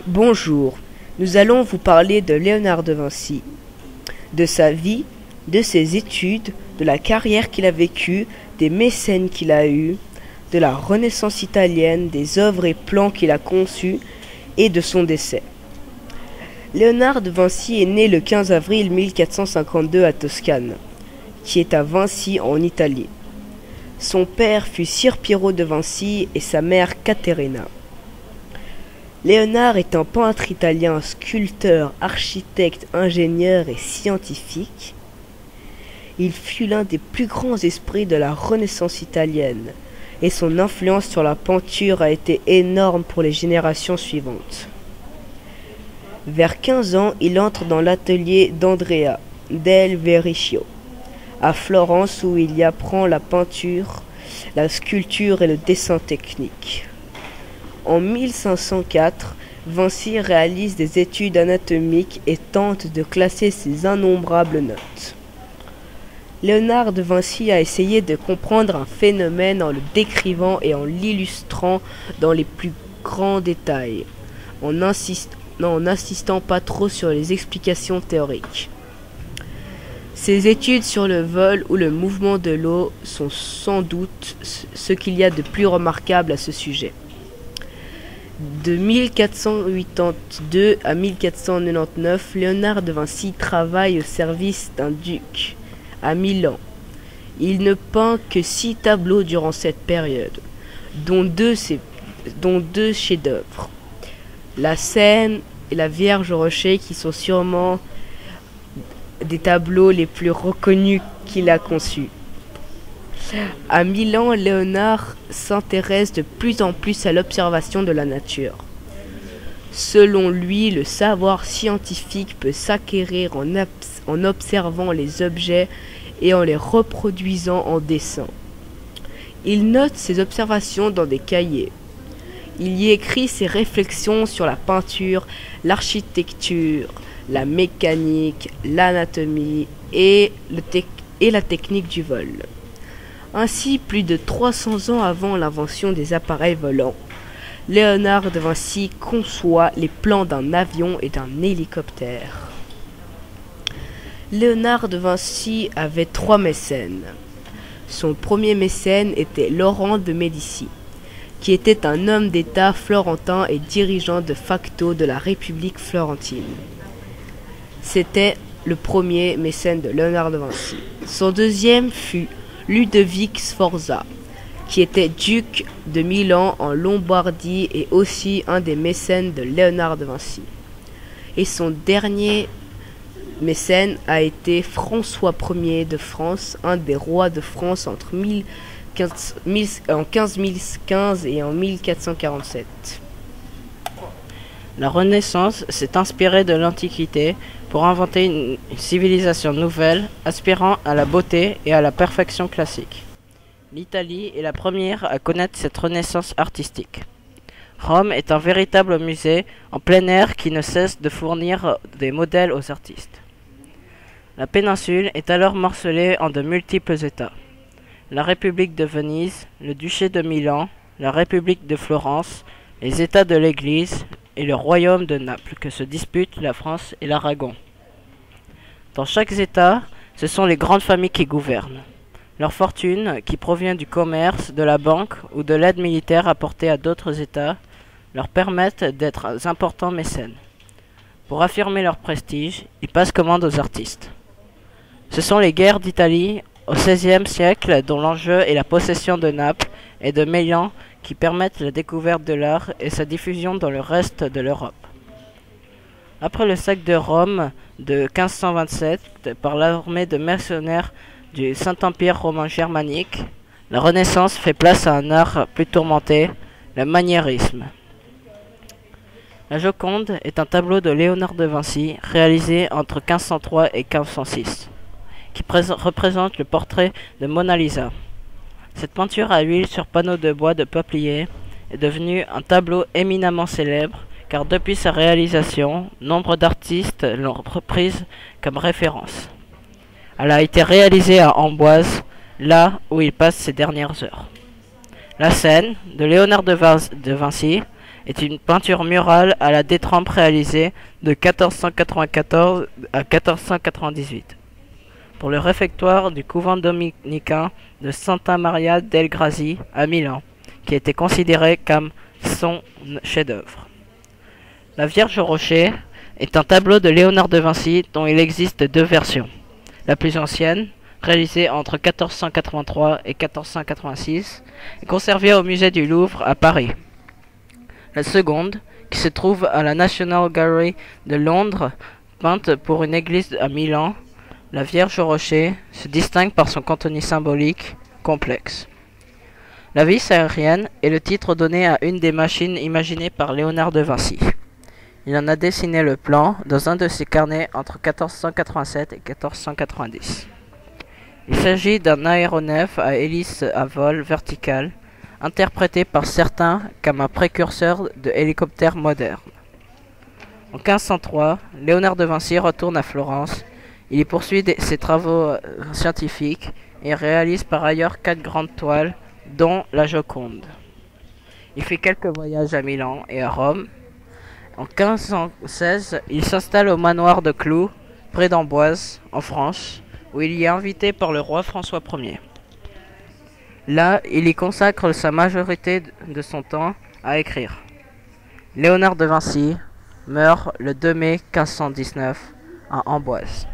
Bonjour, nous allons vous parler de Léonard de Vinci, de sa vie, de ses études, de la carrière qu'il a vécue, des mécènes qu'il a eus, de la Renaissance italienne, des œuvres et plans qu'il a conçus et de son décès. Léonard de Vinci est né le 15 avril 1452 à Toscane, qui est à Vinci en Italie. Son père fut Sir Piero de Vinci et sa mère Caterina. Léonard est un peintre italien, sculpteur, architecte, ingénieur et scientifique. Il fut l'un des plus grands esprits de la Renaissance italienne, et son influence sur la peinture a été énorme pour les générations suivantes. Vers 15 ans, il entre dans l'atelier d'Andrea del Verrocchio, à Florence, où il y apprend la peinture, la sculpture et le dessin technique. En 1504, Vinci réalise des études anatomiques et tente de classer ses innombrables notes. Léonard de Vinci a essayé de comprendre un phénomène en le décrivant et en l'illustrant dans les plus grands détails, en n'insistant pas trop sur les explications théoriques. Ses études sur le vol ou le mouvement de l'eau sont sans doute ce qu'il y a de plus remarquable à ce sujet. De 1482 à 1499, Léonard de Vinci travaille au service d'un duc à Milan. Il ne peint que 6 tableaux durant cette période, dont deux chefs-d'œuvre, la Seine et la Vierge au rocher, qui sont sûrement des tableaux les plus reconnus qu'il a conçus. À Milan, Léonard s'intéresse de plus en plus à l'observation de la nature. Selon lui, le savoir scientifique peut s'acquérir en observant les objets et en les reproduisant en dessin. Il note ses observations dans des cahiers. Il y écrit ses réflexions sur la peinture, l'architecture, la mécanique, l'anatomie et la technique du vol. Ainsi, plus de 300 ans avant l'invention des appareils volants, Léonard de Vinci conçoit les plans d'un avion et d'un hélicoptère. Léonard de Vinci avait 3 mécènes. Son premier mécène était Laurent de Médicis, qui était un homme d'État florentin et dirigeant de facto de la République florentine. C'était le premier mécène de Léonard de Vinci. Son deuxième fut Ludovic Sforza, qui était duc de Milan en Lombardie et aussi un des mécènes de Léonard de Vinci. Et son dernier mécène a été François Ier de France, un des rois de France entre 1515 et en 1447. La Renaissance s'est inspirée de l'Antiquité pour inventer une civilisation nouvelle, aspirant à la beauté et à la perfection classique. L'Italie est la première à connaître cette renaissance artistique. Rome est un véritable musée en plein air qui ne cesse de fournir des modèles aux artistes. La péninsule est alors morcelée en de multiples États. La République de Venise, le Duché de Milan, la République de Florence, les États de l'Église et le royaume de Naples que se disputent la France et l'Aragon. Dans chaque État, ce sont les grandes familles qui gouvernent. Leur fortune, qui provient du commerce, de la banque ou de l'aide militaire apportée à d'autres États, leur permettent d'être importants mécènes. Pour affirmer leur prestige, ils passent commande aux artistes. Ce sont les guerres d'Italie au XVIe siècle dont l'enjeu est la possession de Naples et de Milan qui permettent la découverte de l'art et sa diffusion dans le reste de l'Europe. Après le sac de Rome de 1527 par l'armée de mercenaires du Saint-Empire romain germanique, la Renaissance fait place à un art plus tourmenté, le maniérisme. La Joconde est un tableau de Léonard de Vinci réalisé entre 1503 et 1506, qui représente le portrait de Mona Lisa. Cette peinture à l'huile sur panneau de bois de peuplier est devenue un tableau éminemment célèbre, car depuis sa réalisation, nombre d'artistes l'ont reprise comme référence. Elle a été réalisée à Amboise, là où il passe ses dernières heures. La Seine, de Léonard de Vinci, est une peinture murale à la détrempe réalisée de 1494 à 1498 pour le réfectoire du couvent dominicain de Santa Maria del Grassi à Milan, qui était considéré comme son chef-d'œuvre. La Vierge au rocher est un tableau de Léonard de Vinci dont il existe deux versions. La plus ancienne, réalisée entre 1483 et 1486, est conservée au musée du Louvre à Paris. La seconde, qui se trouve à la National Gallery de Londres, peinte pour une église à Milan, la Vierge au rocher se distingue par son contenu symbolique complexe. La vis aérienne est le titre donné à une des machines imaginées par Léonard de Vinci. Il en a dessiné le plan dans un de ses carnets entre 1487 et 1490. Il s'agit d'un aéronef à hélice à vol vertical, interprété par certains comme un précurseur de hélicoptère moderne. En 1503, Léonard de Vinci retourne à Florence. Il y poursuit ses travaux scientifiques et réalise par ailleurs 4 grandes toiles, dont la Joconde. Il fait quelques voyages à Milan et à Rome. En 1516, il s'installe au manoir de Cloux, près d'Amboise, en France, où il y est invité par le roi François Ier. Là, il y consacre sa majorité de son temps à écrire. Léonard de Vinci meurt le 2 mai 1519 à Amboise.